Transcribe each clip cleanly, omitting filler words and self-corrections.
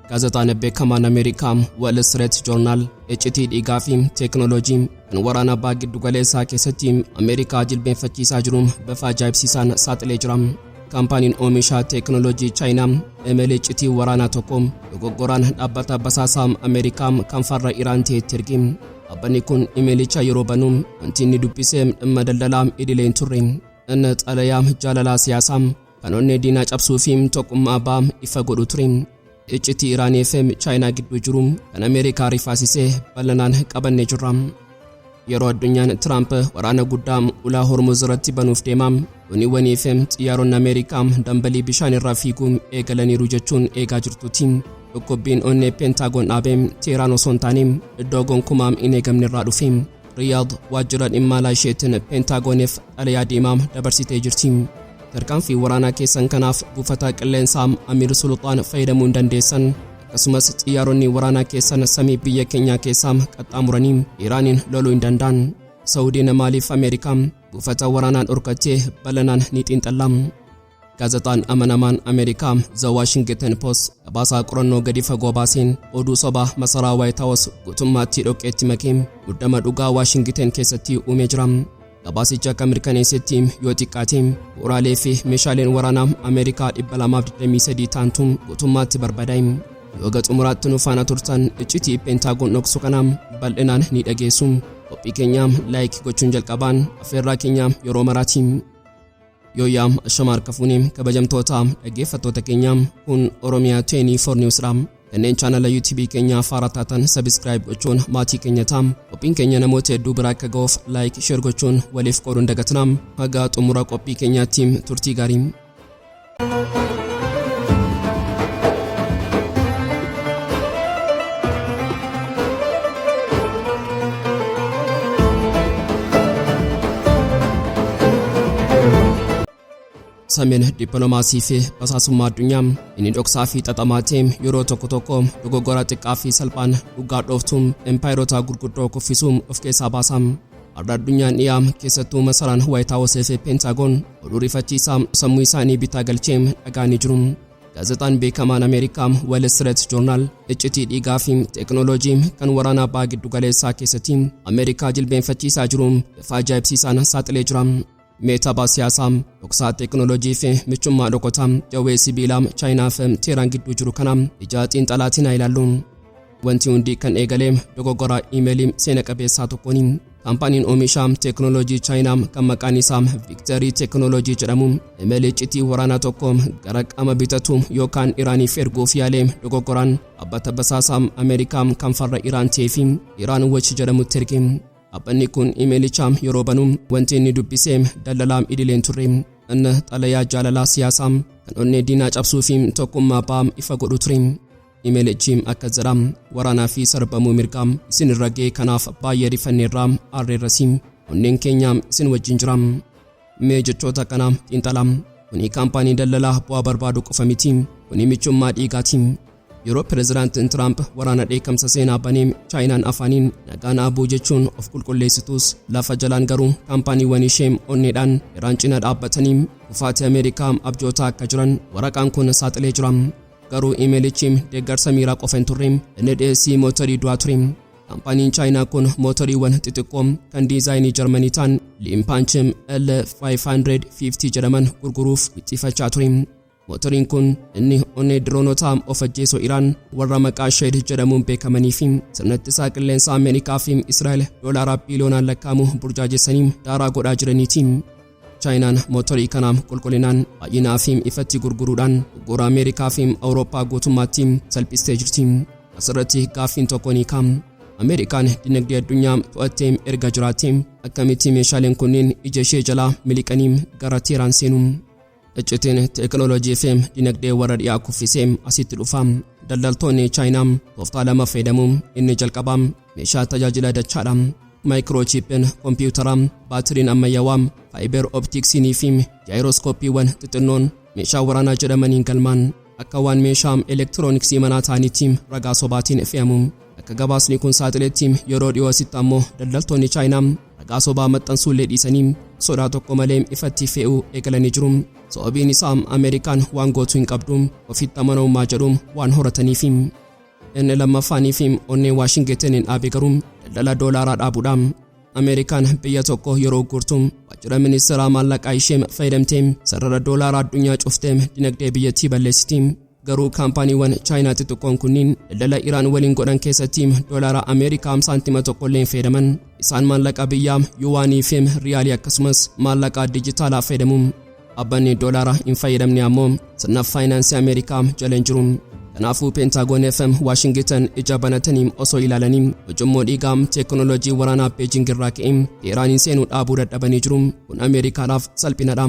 gaazexaan beekamaan Ameerikaa Wall Street Journal iccitii dhiigaa fi teekinooloojii kan waraana Baha Giddu-galeessaa keessatti Ameerikaa jilbeenfachiisaa jiruun bifa ajaa'ibsiisaan saaxilee jira. Kaampaaniin oomisha teekinooloojii Chaayinaa Imeelii iccitii waraanaa tokko Dogoggoraan dhaabbata basaasaa Ameerikaa kan farra Iraan ta'etti erge. Dhaabbanni kun imeelicha yeroo banuu wanti inni dubbisee dhimma daldalaa idilee hin turre. Inni xalayaa jaalalaa siyaasaa kan onnee diinaa cabsuu fi tokkummaa bahaa ifa godhu ture. Iccitii Iraanii fi Chaayinaa gidduu jiru kan Ameerikaa rifaasisee bal'inaan qabannee jirra. Yeroo addunyaan Tiraamp waraana guddaa Hulaa Hormuz irratti banuuf deema, dooniiwwanii fi xiyyaaronni Ameerikaa dambalii bishaan irraa fiiguu eegalaniiru jechuun eegaa jirtutti. Dhukkubbiin onnee Pentagoon dhaabee Teheraan osoo hin taane iddoo gonkumaa hin eegamne irraa dhufe. Riyaad waajjira dhimma alaa isheetiin Pentagooniif xalayaa diimaa dabarsitee jirti. Tarkaanfii waraanaa keessan kanaaf buufata qilleensaa Prince Sultan fayyadamuu hin dandeessan. Akkasumas xiyyaaronni waraanaa keessan samii biyya keenyaa keessaa qaxxaamuranii Iraaniin loluu hin danda'an. Sacuudiin maaliif Ameerikaa buufata waraanaa dhorkattee bal'inaan ni xiinxalla? Gaazexaan amanamaan Ameerikaa The Washington Post gabaasaa qorannoo gadi fagoo baaseen oduu sobaa masaraa White House guutummaatti dhoqqeetti makee muddama dhugaa Washington keessatti uumee jira. Gabaasicha akka mirkaneessetti yoo xiqqaate bu'uuraalee fi meeshaaleen waraanaa Ameerikaa 223 ta'antu guutummaatti barbadaa'e. Yoo xumuraatti nu faana turtan iccitii Pentagoon dhoksu kana bal'inaan ni dhageessu. Qophii keenya like gochuun jalqabaan affeerraa keenya yeroo maraati. Yooyaa ashamaar kafuuni kabajamtoota dhaggeeffattoota keenya kun Oromia 24 Newsdha. Kanneen chaanala YouTube keenya faara taatan subscribe gochuun maatii keenya ta'aa. Qophiin keenya namoota hedduu biraa akka ga'uuf like share gochuun waliif qooduun dagatinaa. Haga xumura qophii keenyaatti turtii gaarii. Sameen dippilomaasii fi basaasummaa addunyaa inni dhoksaa fi xaxamaatee yeroo tokko tokko dogoggoraa xiqqaa fi salphaan dhugaa dhooftuun empaayiroota gurguddoo kuffisuun of keessaa baasa. Har'a addunyaan dhiyaa keessattuu masaraan White House fi Pentagon oduu rifachiisaa sammuu isaanii bitaa galchee dhagaanii jiru. Gaazexaan beekamaan Ameerikaa Wall Street Journal iccitii dhiigaa fi teekinooloojii kan waraana Baha Giddu-galeessaa keessatti Ameerikaa jilbeenfachiisaa jiru bifa ajaa'ibsiisaan saaxilee jira. Meeshaa siyaasaa dhoksaa teekinooloojii fi michummaa dhokotaa jawwee sibiilaa Chaayinaa fi Teheraan gidduu jiru kana ija xiinxalaatiin ilaallu. Wanti hundi kan eegalee dogoggoraa iimeelii seena qabeessaa tokkooni. Kaampaaniin oomisha teekinooloojii Chaayinaa kan maqaan isaa Victory Teekinooloojii jedhamu iimeelii iccitii waraanaa tokko gara qaama bitatu yookaan Iraaniif erguuf yaalee dogoggoraan dhaabbata basaasaa Ameerikaa kan farra Iraan ta'ee fi Iraan Watch jedhamutti erge. Dhaabbanni kun imeelicha yeroo banuu wanti inni dubbisee daldalaa idilee hin turre. Inni xalayaa jaalalaa siyaasaa kan onnee diinaa cabsuu fi tokkummaa bahaa ifa godhu ture. Imeelichi akka jedha waraanaa fi sarbamuu mirgaa isin irra ga'e kanaaf baay'ee rifanneerraa aarreerrasi onneen keenya isin wajjin jira. Mee jechoota kana xiinxalaa. Kuni kaampaanii daldalaa bu'aa barbaadu qofa miti. Kuni michummaa dhiigaati. Yeroo Pireezidaantiin Tiraamp waraana dheekkamsa seenaa banee Chaayinaan afaaniin nagaan abuu jechuun of qulqulleessitus lafa jalaan garuu kaampaaniiwwan ishee onneedhaan Iraan cina dhaabbatanii kufaatii Ameerikaa abjootaa akka jiran waraqaan kun saaxilee jira. Garuu imeelichi deeggarsa miiraa qofa hin turre inni dhiyeessii mootorii du'aa ture. Kaampaaniin Chaayinaa kun mootoriiwwan xixiqqoo kan diizaayinii Jarmanii ta'an Liimpaanchim L550 jedhaman gurguruuf wixxiifachaa ture. Mootoriin kun inni onnee diroonotaa of ajjeesoo Iraan warra maqaa Shahed jedhamuun beekamanii fi sirna ittisaa qilleensaa Ameerikaa fi Israa'el doolaara biliyoonaan lakkaa'amu burjaajessanii daaraa godhaa jiraniiti. Chaayinaan mootorii kana qulqullinaan baay'inaa fi ifatti gurguruudhaan gurgura Ameerikaa fi Awurooppaa guutummaatti salphistee jirti. Asirratti gaaffiin tokko ni ka'ama. Ameerikaan dinagdee addunyaa to'attee erga jiraattee akkamitti meeshaaleen kunneen ija ishee jalaa miliqanii gara Teheraan seenu? Iccitiin teekinooloojii fi dinagdee warra dhiyaa kuffisee asitti dhufa. Daldaltoonni Chaayinaa tooftaa lama fayyadamu. Inni jalqabaa meeshaa tajaajila dachaadha. Maayikiroochiipiin kompiitaraa, baatiriin ammayyaawaa, faayibar optiksiinii fi jaayiroskoopiiwwan xixinnoon meeshaa waraanaa jedhamaniin galmaan akka waan meeshaa elektirooniksii manaa ta'anitti ragaa sobaatiin fe'amu. Akka gabaasni kun saaxiletti yeroo dhiyoo asitti ammoo daldaltoonni Chaayinaa ragaa sobaa maxxansuullee dhiisanii sodaa tokko malee ifatti fe'uu eegalanii jiru. Sababiin isaa Ameerikaan waan gootu hin qabdu ofitti amanamummaa jedhu waan horataniif. Inni lammaffaaniif onnee Waashingtaniin dhaabe garuu daldala doolaaraa dhaabuudha. Ameerikaan biyya tokko yeroo gurtu waajjira ministeera maallaqaa ishee fayyadamtee sarara doolaaraa addunyaa cuftee dinagdee biyyattii balleessiti. Garuu kaampaaniiwwan Chaayinaa xixiqqoon kunniin daldala Iraan waliin godhan keessatti doolaara Ameerikaa saantima tokkollee hin fayyadaman. Isaan maallaqa biyyaa yuwaanii fi riyaalii akkasumas maallaqa dijitaalaa fayyadamu. Abbanni doolaara hin fayyadamne ammoo sirna faayinaansii Ameerikaa jala hin jiru. Kanaafuu Pentagon FM Washington ija banatanii osoo ilaalanii hojjummoo dhiigaa teekinooloojii waraanaa Beijing irraa ka'ee Iraaniin seenuu dhaabuu dadhabanii jiru. Kun Ameerikaadhaaf salphinadha.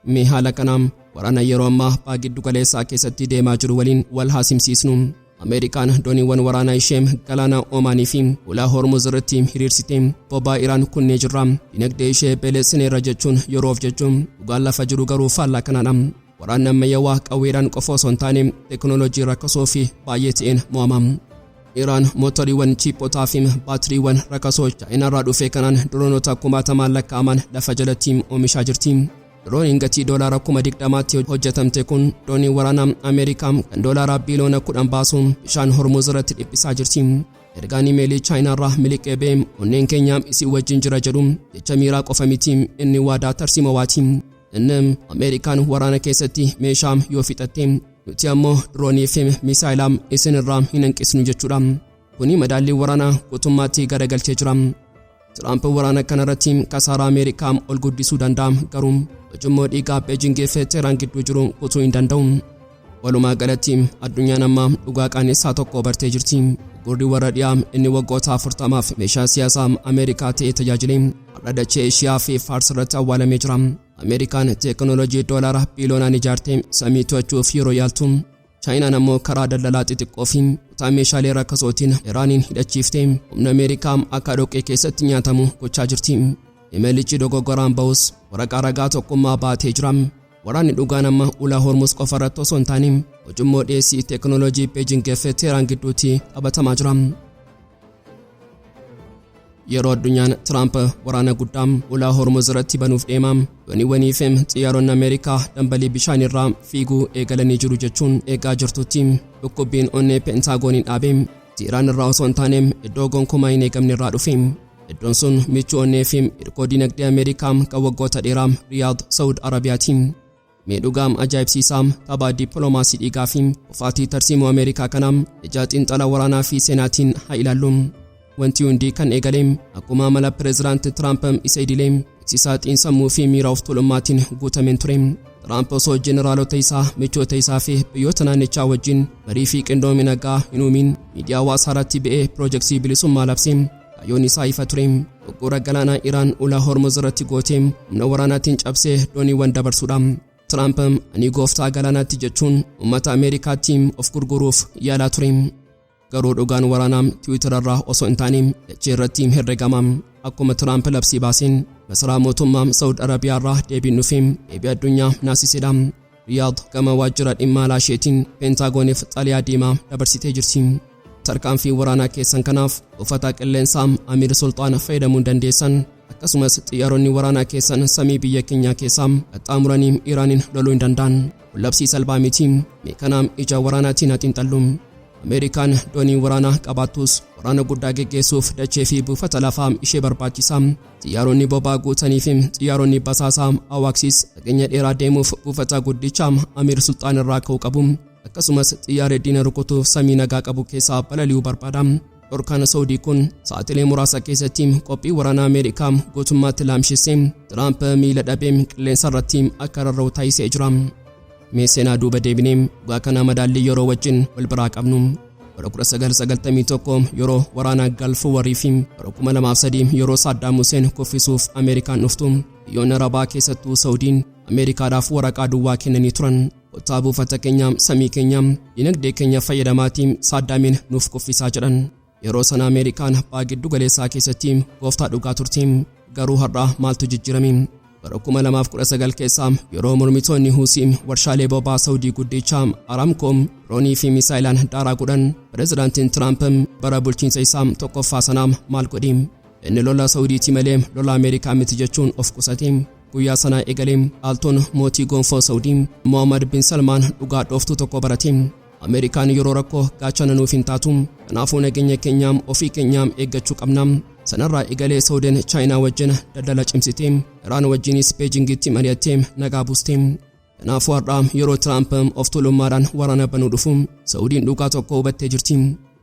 Mee haala kanaan waraana yeroo ammaa Baha Giddu-galeessaa keessatti deemaa jiru waliin wal haasimsiisnu. Ameerikaan dooniiwwan waraanaa ishee galaana Omaanii fi Hulaa Hormuz irratti hiriirsitee boba'aa Iraan kunnee jirra. Dinagdee ishee beelessineerra jechuun yeroof jechuun dhugaan lafa jiru garuu faallaa kanadha. Waraanni ammayyaawaa qawweedhaan qofa osoo hin taane teekinooloojii rakkasoo fi baay'ee ta'een mo'ama. Iraan mootoriiwwan chiiphotaa fi baatiriiwwan rakkasoo Chaayinaarraa dhufee kanaan diroonota kumaatamaan lakkaa'aman lafa jalatti oomishaa jirti. Dirooniin gatii doolaara 20,000tti hojjetamte kun doonii waraanaa Ameerikaa kan doolaara biiliyoona 10 baasuun bishaan Hormuz irratti dhiphisaa jirti. Ergaan Imeelii Chaayinaarraa miliqee ba'e onneen keenya isii wajjin jira jedhu jecha miiraa qofa miti inni waadaa tarsiimawaati. Inni Ameerikaan waraana keessatti meeshaa yoo fixatte nuti ammoo diroonii fi misaayilaa isinirraa hin hanqisnu jechuudha. Kuni madaallii waraanaa guutummaatti garagalchee jira. Tiraamp waraana kanarratti kasaaraa Ameerikaa ol guddisuu danda'a garuu hojjummoo dhiigaa Beijing fi Teheraan gidduu jiru kutuu hin danda'u. Walumaa galatti addunyaan amma dhugaa qaanessaa tokko bartee jirti. Gurri warra dhiyaa inni waggoota 40f meeshaa siyaasaa Ameerikaa ta'ee tajaajile har'a dachee Eeshiyaa fi Faars irratti awwaalamee jira. Ameerikaan teekinooloojii doolaara biiliyoonaan ijaartee samii to'achuuf yeroo yaaltu Chaayinaan ammoo karaa daldalaa xixiqqoo fi kutaa meeshaalee rakkasootiin Iraaniin hidhachiiftee humna Ameerikaa akka dhoqqee keessatti nyaatamu gochaa jirti. Imeelichi dogoggoraan ba'us waraqaa ragaa tokkummaa baatee jira. Waraanni dhugaan amma Hulaa Hormuz qofa irratti osoo hin taane hojjummoo dhiyeessii teekinooloojii Beijing fi Teheraan gidduutti qabatamaa jira. Yeroo addunyaan Tiraamp waraana guddaa Hulaa Hormuz irratti banuuf deema dooniiwwanii fi xiyyaaronni Ameerikaa dambalii bishaanirraa fiiguu eegalanii jiru jechuun eegaa jirtutti dhukkubbiin onnee Pentaagoniin dhaabe Iraan irraa osoo hin taane iddoo gonkumaa hin eegamne irraa dhufe. Iddoon sun michuu onnee fi hirkoo dinagdee Ameerikaa kan waggoota dheeraa Riyaad Saudi Arabiyaati. Mee dhugaam ajaa'ibsiisaa tapha dippilomaasii dhiigaa fi kufaatii tarsiimoo Ameerikaa kanaa ija xiinxala waraanaa fi seenaatiin haa ilaallu. Wanti hundi kan eegaleem akkuma amala pireezidaantii Tiraamp isa idilee eegsisaa xiinsammuu fi miira of tuulummaatiin guutameen ture. Tiraamp osoo jeneraalota isaa michoota isaa fi biyyoota naannichaa wajjin marii fi qindoomina nagaa hin uumin miidiyaa hawaasaa irratti ba'ee piroojeksii bilisummaa labsee kaayyoon isaa ifa ture. Dogoggora galaanaa Iraan Hulaa Hormuz irratti gootee humna waraanaatiin cabsee dooniiwwan dabarsuudha. Tiraamp ani gooftaa galaanaatti jechuun uummata Ameerikaatti of gurguruuf yaalaa ture. Garuu dhugaan waraanaa Tiwiitar irraa osoo hin taane dachee irratti herregama. Akkuma Tiraamp labsii baaseen masaraa mootummaa Saudi Arabiyaa irraa deebiin dhufee deebii addunyaa naasisedha. Riyaad gama waajjira dhimma alaa isheetiin Pentaagoniif xaliyaa diimaa dabarsitee jirti. Tarkaanfii waraanaa keessan kanaaf buufata qilleensaa Prince Sultan fayyadamuu dandeessan akkasumas xiyyaaronni waraanaa keessan samii biyya keenyaa keessaa qaxxaamuranii Iraaniin loluu hin danda'an. Labsii salphaa miti. Mee kanaam ija waraanaatiin haa xiinxallu. Ameerikaan doonii waraanaa qabaattus waraana guddaa geggeessuuf dachee fi buufata lafaa ishee barbaachisaa. Xiyyaaronni boba'aa guutanii fi xiyyaaronni basaasaa awwaaksis dhageenya dheeraa deemuuf buufata guddichaa Prince Sultan irraa ka'uu qabu. Akkasumas xiyyaara diina rukutuuf samii nagaa qabu keessaa balali'uu barbaada. Dhorkaan Saudii kun sa'aatilee muraasa keessatti qophii waraanaa Ameerikaa guutummaatti laamshisee Tiraamp miila dhabee qilleensa irratti akka rarra'u taasisee jira. Mee seenaa duuba deebinee dhugaa kana madaallii yeroo wajjin wal biraa qabnu. Bara 1991 yeroo waraana Gulf War fi bara 2003 yeroo Saddam Hussein kuffisuuf Ameerikaan dhuftu biyyoonni Arabaa keessattuu Saudiin Ameerikaadhaaf waraqaa duwwaa kennanii turan. Kottaa buufata keenya samii keenya dinagdee keenya fayyadamaatiin Saddamiin nuuf kuffisaa jedhan. Yeroo sana Ameerikaan Baha Giddu-galeessaa keessatti gooftaa dhugaa turte. Garuu har'a maaltu jijjiirame? Bara 2019 keessa yeroo mormitoonni Huusiin warshaalee boba'aa Saudii guddichaa Aramco roonii fi misaayilaan daaraa godhan pireezidaantiin Tiraamp bara bulchiinsa isaa tokkoffaa sanaa maal godhe? Inni lola Saudiitii malee lola Ameerikaa miti jechuun of qusate. guyyaa sanaa eegalee dhaaltuun mootii gonfoo Saawudii Mohammed bin Salmaan dhugaa dhooftuu tokko barate. Ameerikaan yeroo rakkoo gaachana nuuf hin taatu, kanaafuu nageenya keenyaam ofii keenyaam eeggachuu qabna. Sanarraa eegalee Saawudiin Chaayinaa wajjin daldala cimsitee Iraan wajjinis Beejingitti mari'attee nagaa buuste. Kanaafuu har'a yeroo Tiraamp of tuulummaadhaan waraana banuu dhufu Saawudiin dhugaa tokko hubattee jirti.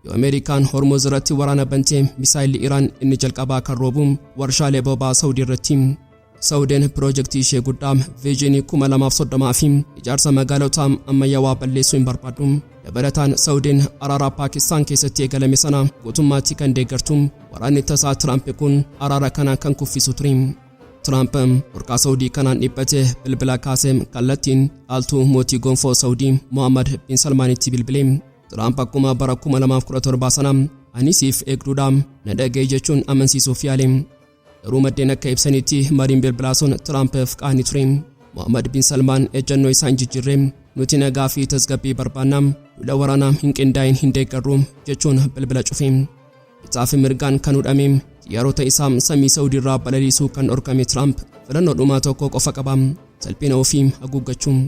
Yoo Ameerikaan Hormuz irratti waraana bantee misaayilli Iraan inni jalqabaa kan roobu warshaalee boba'aa Saawudii irratti. Saawudiin piroojeektii ishee guddaa Viijinii 2030 fi ijaarsa magaalota ammayyaawaa balleessuu hin barbaadu. Dabalataan Saawudiin araara Paakistaan keessatti eegalame sana guutummaatti kan deeggartu. Waraanni tasaa Tiraamp kun araara kana kan kuffisu ture. Tiraamp dhorkaa Saawudii kanaan dhiphatee bilbila kaasee kallattiin dhaaltuu mootii gonfoo Saawudii Mohammed bin Salmaanitti bilbilee. Tiraamp akkuma bara 2017 sana anisiif eegduudhaan na dhaga'e jechuun amansiisuuf yaale. Garuu maddeen akka ibsanitti mariin bilbilaa sun Tiraampiif qaanii ture. Mohammed bin Salmaan ejjennoo isaa hin jijjiirre, nuti nagaa fi tasgabbii barbaanna, lola waraanaa hin qindaa'in hin deeggarru jechuun bilbila cufe. Bitaa fi mirgaan kan hudhame xiyyaarota isaa samii Saawudii irraa balaliisuu kan dhorkame Tiraamp filannoo dhumaa tokko qofa qaba: salphina ofii haguuggachuu.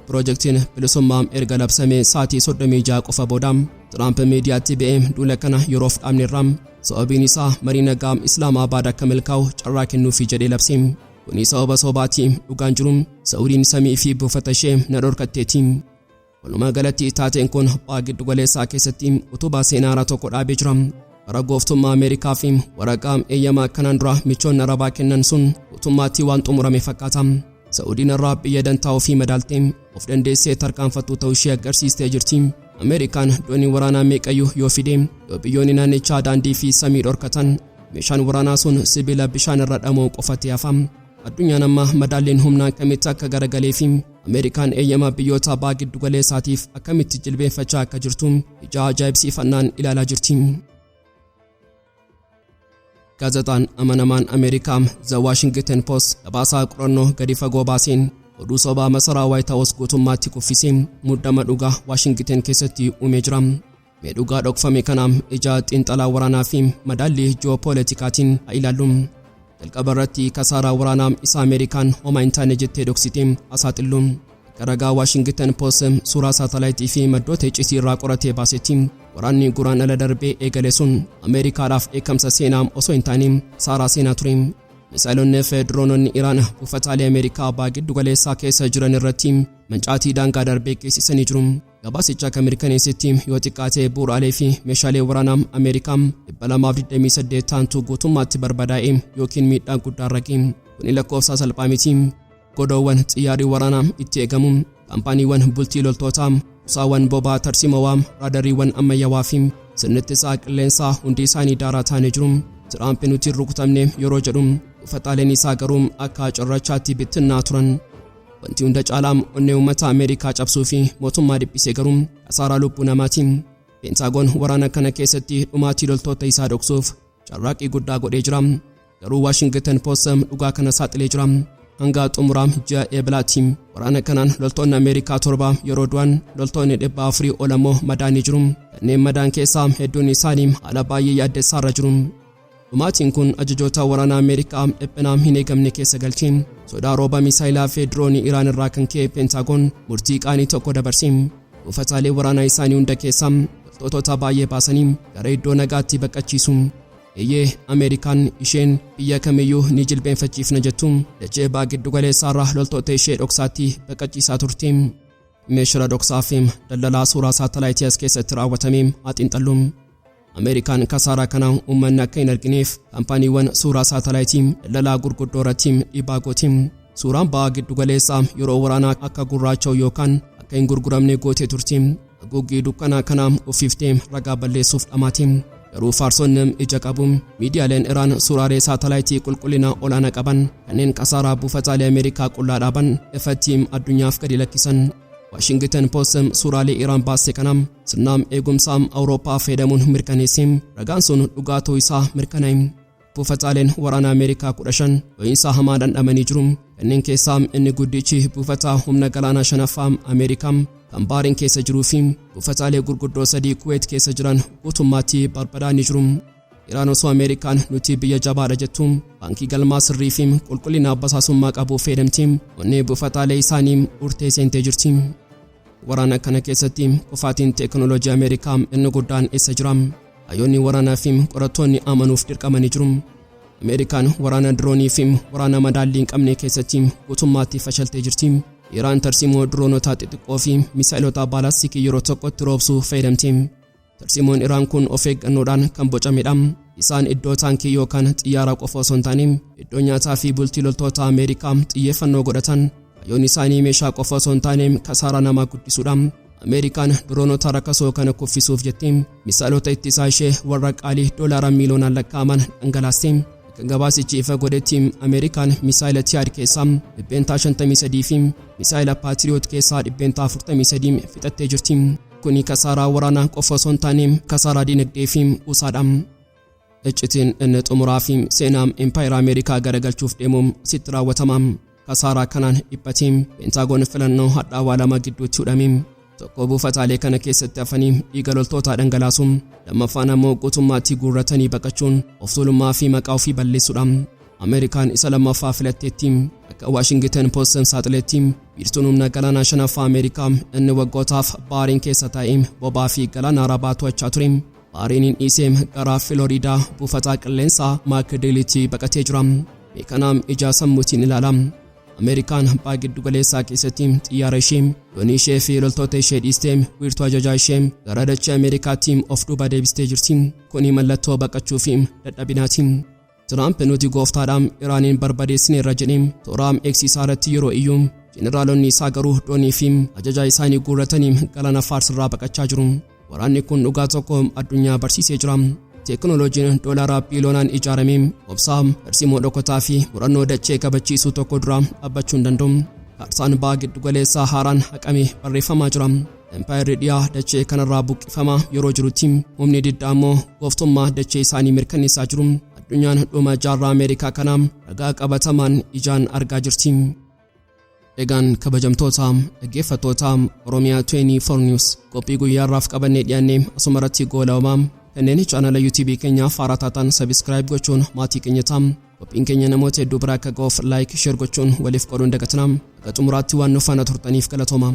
Piroojeektiin bilisummaa erga labsamee sa'aatii 36 qofa booda Tiraamp miidiyaatti ba'ee duula kana yeroof dhaabneerra. Sababiin isaa marii nagaa Islaamabaad akka milkaa'u carraa kennuufi jedhee labse. Kuni sababa sobaati dhugaan jiru Sacuudiin samii fi buufata ishee na dhorkatteeti. Walumaa galatti taateen kun Baha Giddu-galeessaa keessatti utubaa seenaa tokko dhaabee jira. Bara gooftummaa Ameerikaa fi waraqaa eeyyamaa kanaan dura michoonni Arabaa kennan sun guutummaatti waan xumurame fakkaata. Sacuudiin irraa biyya dantaa ofii madaaltee of dandeessee tarkaanfattuu ta'uu ishee agarsiistee jirti. Ameerikaan doonii waraanaa meeqayyuu yoo fide yoo biyyoonni naannichaa daandii fi samii dhorkatan meeshaan waraanaa sun sibiila bishaan irra dhama'u qofatti hafa. Addunyaan amma madaalliin humnaa akkamitti akka garagalee fi Ameerikaan eeyyama biyyoota Baha Giddu-galeessaatiif akkamitti jilbeenfachaa akka jirtu ija ajaa'ibsiifannaan ilaalaa jirti. Gaazexaan amanamaan Ameerikaa The Washington Post gabaasaa qorannoo gadi fagoo baaseen oduu sobaa masaraa White House guutummaatti kuffisee muddama dhugaa Washington keessatti uumee jira. Mee dhugaa dhokfame kana ija xiinxalaa waraanaa fi madaallii ji'oopoliitikaatiin haa ilaallu. Jalqaba irratti kasaaraa waraanaa isa Ameerikaan homaa hin taane jettee dhoksitee saaxillu. Ragaa Washington Post suuraa saatalaayitii fi maddoota iccitii irraa qoratee baasetti waraanni guraan ala darbee eegale sun Ameerikaadhaaf eekamsa seenaa osoo hin taane saaraa seenaa ture. Misaa'ilonni fi diroononni Iraan buufataalee Ameerikaa Baha Giddu-galeessaa keessa jiran irratti mancaatii daangaa darbee geessisanii jiru. Gabaasicha kan mirkaneessetti yoo xiqqaate bu'uuraalee fi meeshaalee waraanaa Ameerikaa 228 taantu guutummaatti barbadaa'e yookiin miidhaa guddaa argate. Kun lakkoofsa salphaa miti. Godoowwan xiyyaarri waraanaa itti eegamu, kaampaaniiwwan bultii loltootaa, kuusaawwan boba'aa tarsiimawaa, raadariiwwan ammayyaawaa fi sirni ittisaa qilleensaa hundi isaanii daaraa taa'anii jiru. Tiraamp nuti rukutamne yeroo jedhu buufataaleen isaa garuu akka cirrachaatti bittinnaa turan. Wanti hunda caalaa onnee uummata Ameerikaa cabsuu fi mootummaa dhiphisee garuu kasaaraa lubbuu namaati. Pentagon waraana kana keessatti dhumaatii loltoota isaa dhoksuuf carraaqqii guddaa godhee jira. Garuu Washington Post dhugaa kana saaxilee jira. Hanga xumuraa ji'a eeblaatti waraana kanaan loltoonni Ameerikaa 7 yeroo du'an loltoonni 400 ol ammoo madaanii jiru. Kanneen madaan keessaa hedduun isaanii haala baay'ee yaaddessaarra jiru. Dhumaatiin kun ajajoota waraanaa Ameerikaa dhiphina hin eegamne keessa galchee sodaa rooba misaayilaa fi diroonii Iraan irraa kan ka'e Pentagon murtii qaanii tokko dabarsee buufataalee waraanaa isaanii hunda keessaa loltoota baay'ee baasanii gara iddoo nagaatti baqachiisu. Eeyyee Ameerikaan isheen biyya kamiyyuu ni jilbeenfachiifna jettu dachee Baha Giddu-galeessaarraa loltoota ishee dhoksaatti baqachiisaa turte. Meeshaa dhoksaa fi daldalaa suuraa saatalaayitii as keessatti raawwatame xiinxallu. Ameerikaan kasaaraa kana uummanni akka hin argineef kaampaaniiwwan suuraa saatalaayitii daldalaa gurguddoo irratti dhiibbaa goote. Suuraan Baha Giddu-galeessaa yeroo waraanaa akka gurraacha'u yookaan akka hin gurguramne gootee turte. Haguuggii dukkanaa kana uffiftee ragaa balleessuuf dhamaate. Garuu faarsonni ija qabu miidiyaaleen Iraan suuraalee saatalaayitii qulqullina olaanaa qaban kanneen kasaaraa buufataalee Ameerikaa qullaa dhaaban ifatti addunyaaf gadi lakkisan. Washington Post suuraalee Iraan baase kana sirna eegumsaa Awurooppaa fayyadamuun mirkaneesse. Ragaan sun dhugaa ta'uu isaa mirkanaa'e. Buufataaleen waraanaa Ameerikaa 15 dho'iinsa hamaa dhandhamanii jiru. Kanneen keessaa inni guddichi buufata humna galaanaa 5ffaa Ameerikaa kan Baariin keessa jiruu fi buufataalee gurguddoo 3 Kuwait keessa jiran guutummaatti barbadaa'anii jiru. Iraan osoo Ameerikaan nuti biyya jabaadha jettu baankii galmaa sirrii fi qulqullina basaasummaa qabu fayyadamti onnee buufataalee isaanii urtee seentee jirti. Waraana kana keessatti kufaatiin teekinooloojii Ameerikaa inni guddaan eessa jira? Hayyoonni waraanaa fi qorattoonni amanuuf dirqamanii jiru. Ameerikaan waraana diroonii fi waraana madaallii hin qabne keessatti guutummaatti fashaltee jirti. Iraan tarsiimoo diroonota xixiqqoo fi misaa'ilota baalaastikii yeroo tokkotti roobsuu fayyadamti. Tarsiimoon Iraan kun of eeggannoodhaan kan bocamedha. Isaan iddoo taankii yookaan xiyyaara qofa osoo hin taane iddoo nyaataa fi bultii loltoota Ameerikaa xiyyeeffannoo godhatan. Hayyoonni isaanii meeshaa qofa osoo hin taane kasaaraa namaa guddisuudha. Ameerikaan diroonota rakkasoo kana kuffisuuf jettee misaa'ilota ittisaa ishee warra qaalii doolaara miiliyoonaan lakkaa'aman dhangalaaste. Gabaasichi ifa godhetti Ameerikaan misaa'ila Tiyaad keessaa 53 fi misaa'ila Paatriyoot keessaa 43 fixattee jirti. Kuni kasaaraa waraanaa qofa osoo hin taane kasaaraa dinagdee fi usaadha. Iccitiin inni xumuraa fi seenaa Empaayeraa Ameerikaa garagalchuuf deemuun sitti raawwatama. Kasaaraa kanaan dhiphatiin Pentagoon filannoo hadhaawaa lama gidduutti hudhame. Tokko buufataalee kana keessatti hafanii dhiiga loltootaa dhangalaasuun lammaffaan ammoo guutummaatti guurratanii baqachuun of tuulummaa fi maqaa ofii balleessuudha. Ameerikaan isa lammaffaa filatteetti. Akka Washington Post saaxileetti biirtuun humna galaanaa shanaffaa Ameerikaa inni waggootaaf baariin keessa taa'ee bobaa fi galaana arabaa to'achaa ture. Baariin dhiisee gara Filooriidaa buufata qilleensaa Maakdiilitti baqatee jira. Kanaaf ija sammuutiin ilaala. Ameerikaan Baha Giddu-galeessaa keessatti xiyyaara ishee doonii ishee fi loltoota ishee dhiistee wiirtuu ajajaa ishee gara dachee Ameerikaatti of duuba deebistee jirti. Kuni mallattoo baqachuu fi dadhabinaati. Tiraamp nuti gooftaadhaan Iraaniin barbadeessineerra jedhee toora eegsisaa irratti yeroo iyyuu jeneraalonni isaa garuu doonii fi ajajaa isaanii guurratanii galaana Faarsirraa baqachaa jiru. Waraanni kun dhugaa tokko addunyaa barsiisee jira. Teekinooloojiin doolaara biiliyoonaan ijaaramee obsaa tarsiimoo dhokataa fi murannoo dachee kabachiisuu tokko dura dhaabbachuu hin danda'u. Kaarsaan Baha Giddu-galeessaa haaraan haqamee barreeffamaa jira. Empaayerri dhiyaa dachee kanarraa buqqifamaa yeroo jirutti humni diddaa immoo gooftummaa dachee isaanii mirkaneessaa jiru. Addunyaan dhuma jaarraa Ameerikaa kanaa ragaa qabatamaan ijaan argaa jirti. Egaan kabajamtoota dhaggeeffattoota Oromiyaa 24 News qophii guyyaarraaf qabannee dhiyaannee asumarratti goolabna. Kanneen chaanala YouTube keenyaaf haaraa taatan subscribe gochuun maatii keenya ta'aa. Qophiin keenya namoota hedduu bira akka ga'uuf like share gochuun waliif qooduun dagatinaa. Akka xumuraatti waan nu faana turtaniif galatooma.